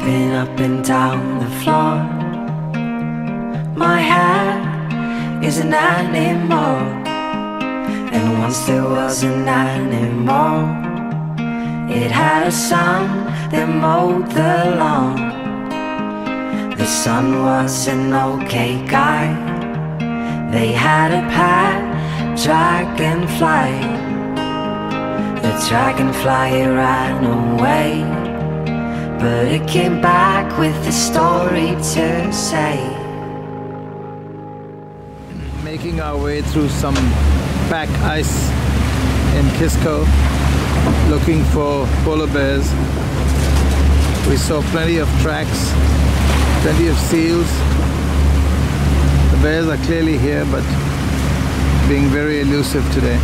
jumping up and down the floor. My hair is an animal, and once there was an animal. It had a son that mowed the lawn. The son was an okay guy. They had a pet dragonfly. The dragonfly ran away, but it came back with a story to say. Making our way through some pack ice in Kisco, looking for polar bears. We saw plenty of tracks, plenty of seals. The bears are clearly here, but being very elusive today.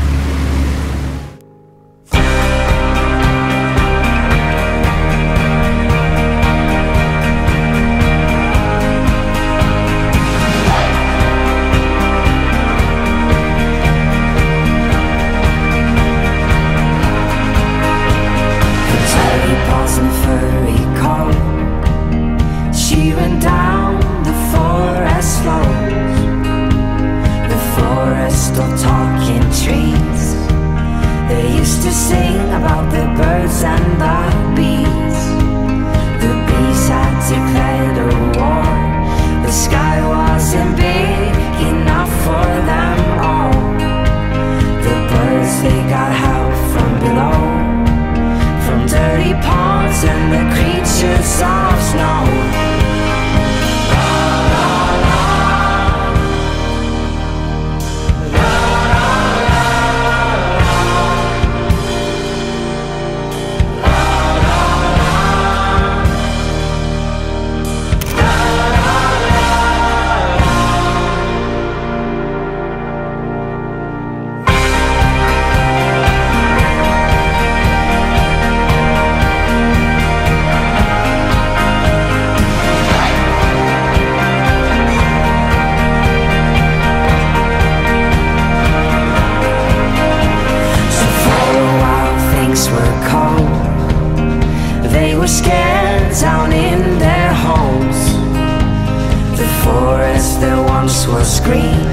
Was green,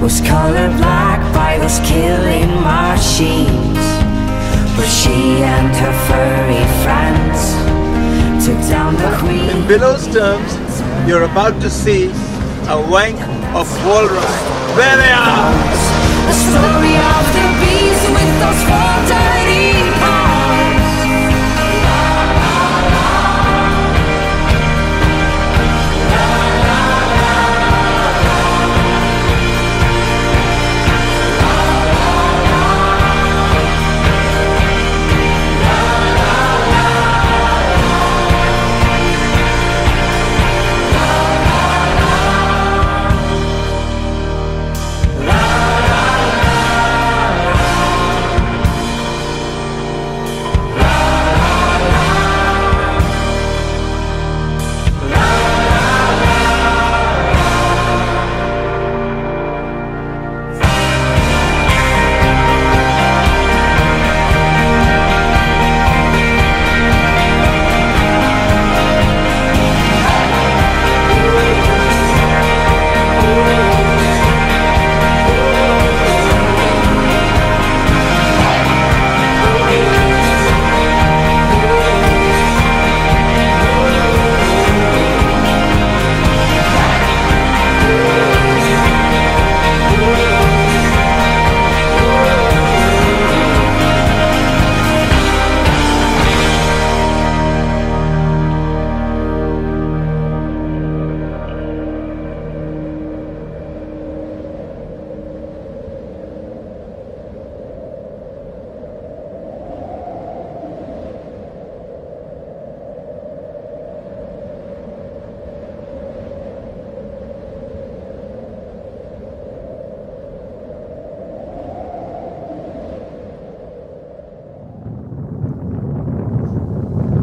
was colored black by those killing machines. But she and her furry friends took down the queen. In Billow's terms, you're about to see a wank of walrus. There they are! The story of the bees with those four dirty paws.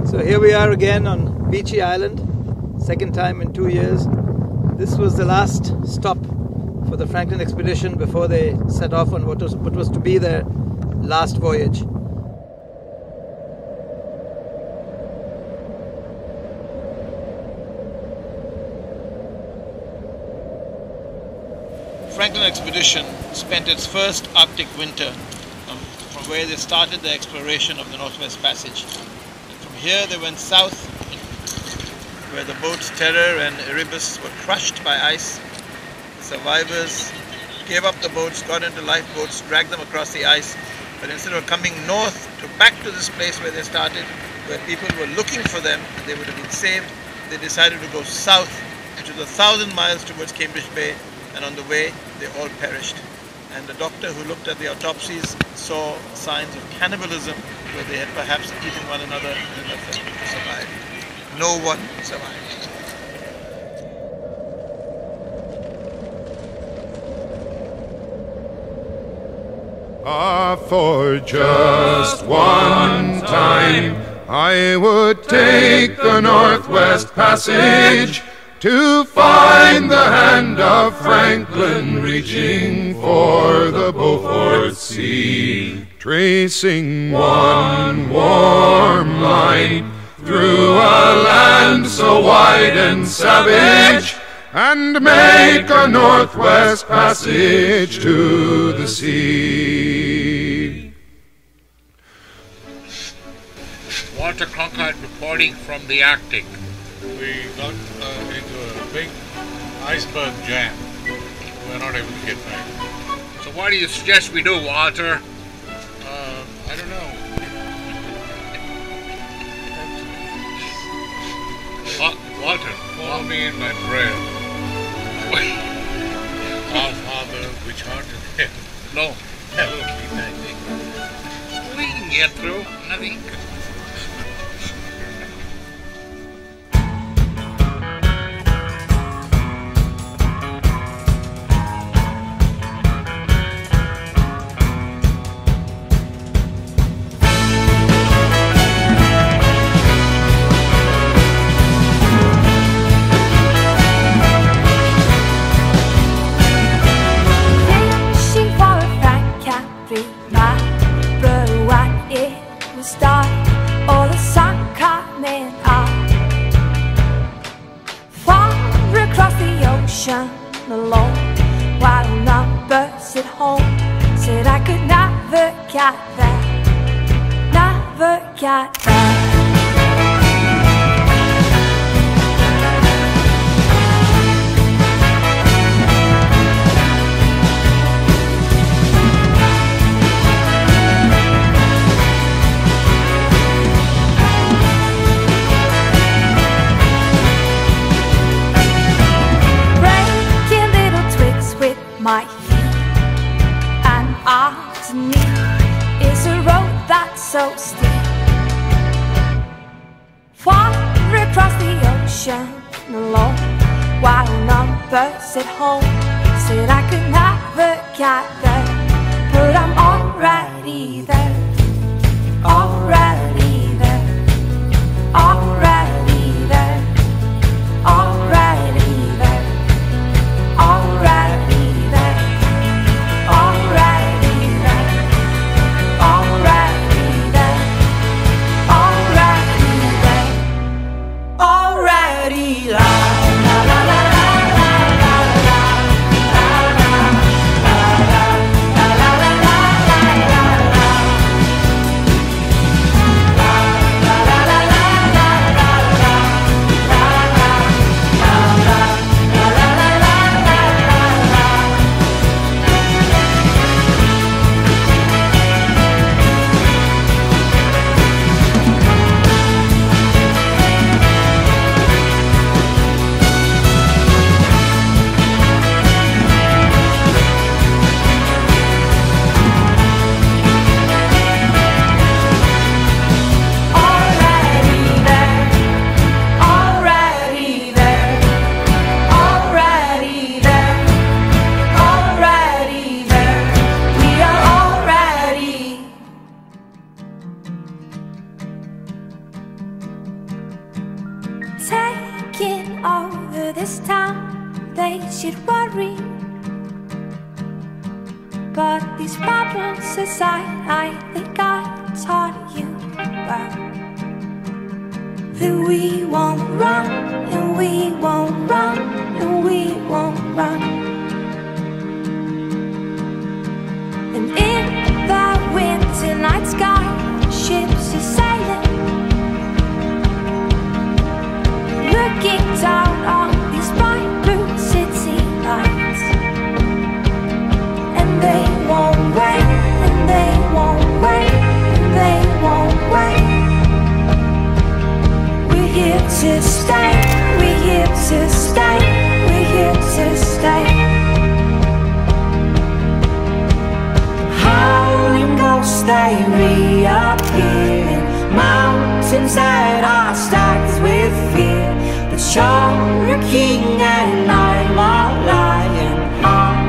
So here we are again on Beachy Island, second time in 2 years. This was the last stop for the Franklin expedition before they set off on what was to be their last voyage. Franklin expedition spent its first Arctic winter from where they started the exploration of the Northwest Passage. And from here they went south, where the boats Terror and Erebus were crushed by ice. The survivors gave up the boats, got into lifeboats, dragged them across the ice, but instead of coming north back to this place where they started, where people were looking for them and they would have been saved, they decided to go south, which was 1,000 miles towards Cambridge Bay, and on the way they all perished. And the doctor who looked at the autopsies saw signs of cannibalism, where they had perhaps eaten one another in an effort to survive. No one survived. For just one time I would take the Northwest Passage to find the hand of Franklin reaching for the Beaufort Sea, tracing one warm line through a land so wide and savage, and make a Northwest Passage to the sea. Walter Cronkite reporting from the Arctic. We got into a big iceberg jam. We're not able to get back. So what do you suggest we do, Walter? I don't know. Walter, Follow me in my prayer. Our Father, which art in heaven. no, Hallowed be thy name. we can get through, I think. Alone, while numbers at home said I could never get there, never get there. My feet and underneath is a road that's so steep. Far across the ocean alone, while numbers at home said I could never get there, but I'm already there, already there, already there, already there, already. Taking over this town, they should worry. But these problems aside, I think I taught you well that we won't run, and we won't run, and we won't run. ghosts, they reappear in mountains that are stacked with fear. But you're a king and I'm a lion heart,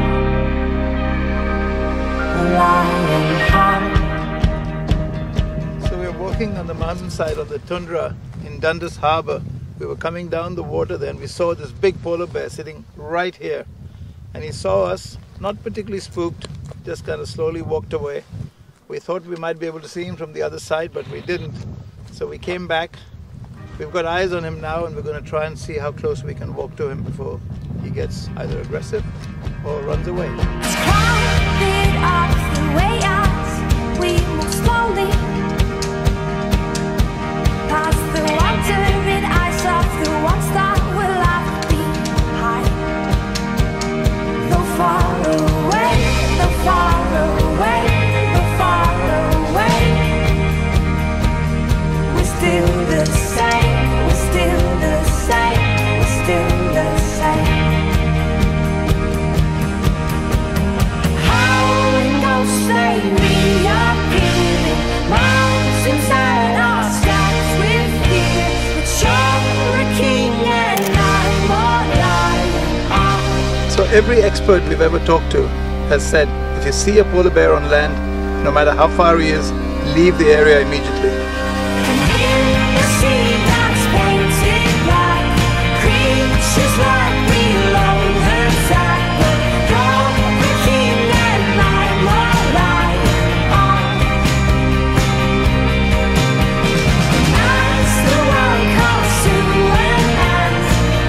a lion heart. So we're walking on the mountainside of the tundra in Dundas Harbor. We were coming down the water then. We saw this big polar bear sitting right here. And he saw us, not particularly spooked, just kind of slowly walked away. We thought we might be able to see him from the other side, but we didn't. So we came back. We've got eyes on him now, and we're going to try and see how close we can walk to him before he gets either aggressive or runs away. It's crowded off the way out. We move slowly past the wandering eyes of the ones that will have to be high. Though far away, though far away, though far away, we're still the same, we're still the same, we're still the same. Howling ghosts, they reappear in mountains that are stacked with fear. But you're a king and I'm a lion. So every expert we've ever talked to has said, if you see a polar bear on land, no matter how far he is, leave the area immediately. And in the sea that's painted black, creatures like below the track. But you're the king and I'm a lion. As the world comes to an end,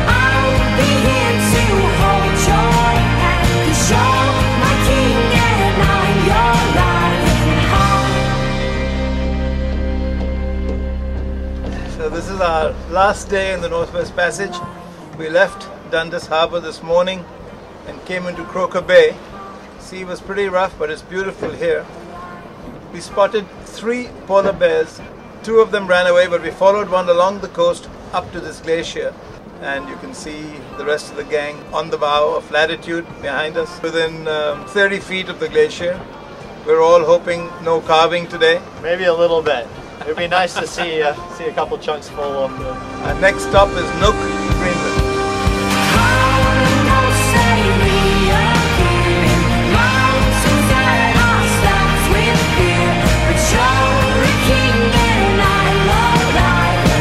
I'll be here to hold your hand. 'Cause you're my king and I'm your lion. So this is our last day in the Northwest Passage. We left Dundas Harbor this morning and came into Croker Bay. Sea was pretty rough, but it's beautiful here. We spotted 3 polar bears. 2 of them ran away, but we followed one along the coast up to this glacier. And you can see the rest of the gang on the bow of Latitude behind us, within 30 feet of the glacier. We're all hoping no carving today. Maybe a little bit. It would be nice to see a couple chunks full of the... Our next stop is Nook, Greenland. Howling ghosts, they reappear in mountains that are stacked with fear. But you're a king and I'm a lion.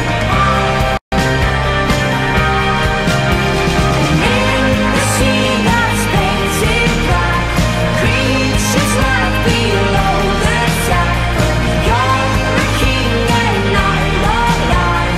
And in the sea that's painted black, creatures like below the track. But you're a king and I'm a lion.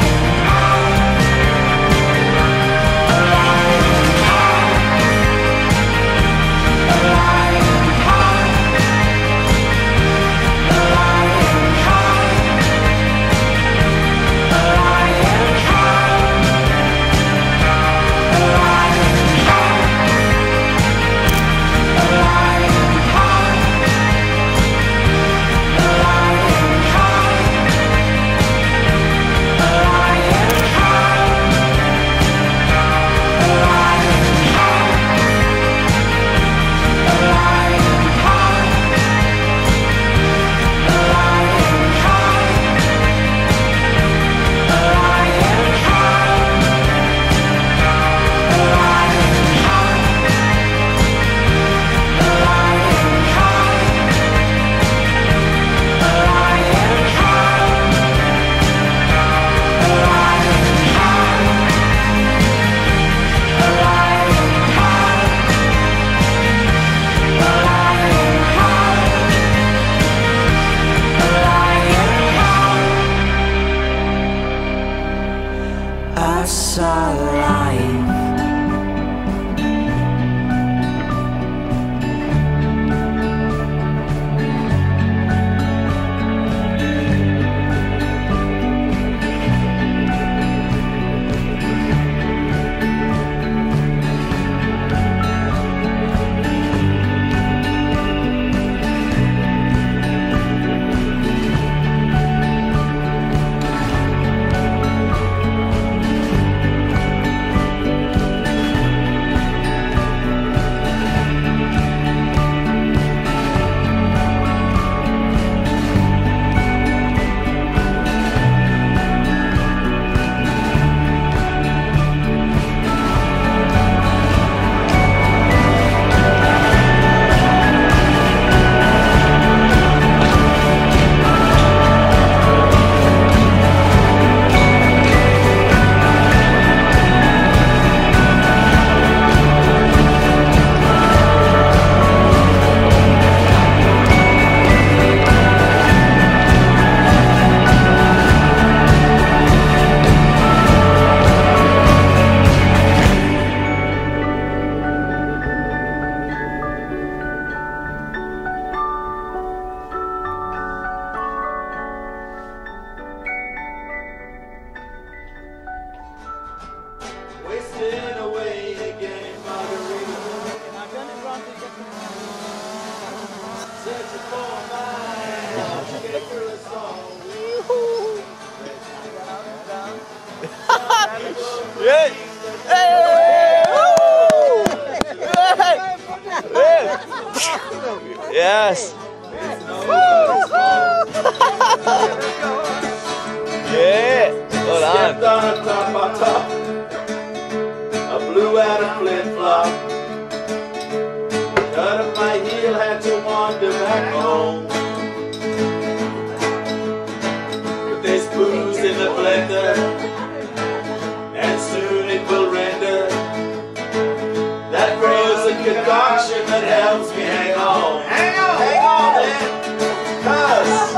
Yeah. Hey! Yes. Yeah. Hold on. Stepped on a top. I blew out a flip-flop. Cut up my heel, had to wander back home. But there's booze in the blender, and soon it will render that frozen concoction that helps me hang on. Hang on then, 'cause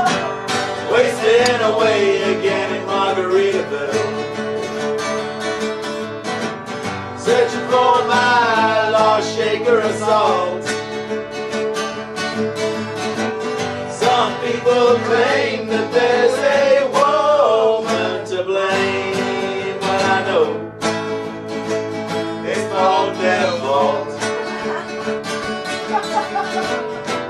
wasting away again in Margaritaville, searching for my lost shaker of salt. Some people claim that there's a woman to blame, but I know it's all their fault.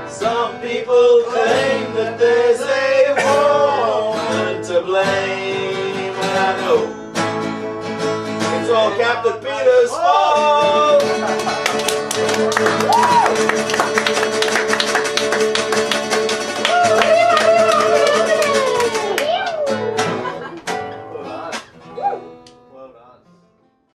Some people claim that there's a woman to blame, but I know it's all Captain Peter's fault.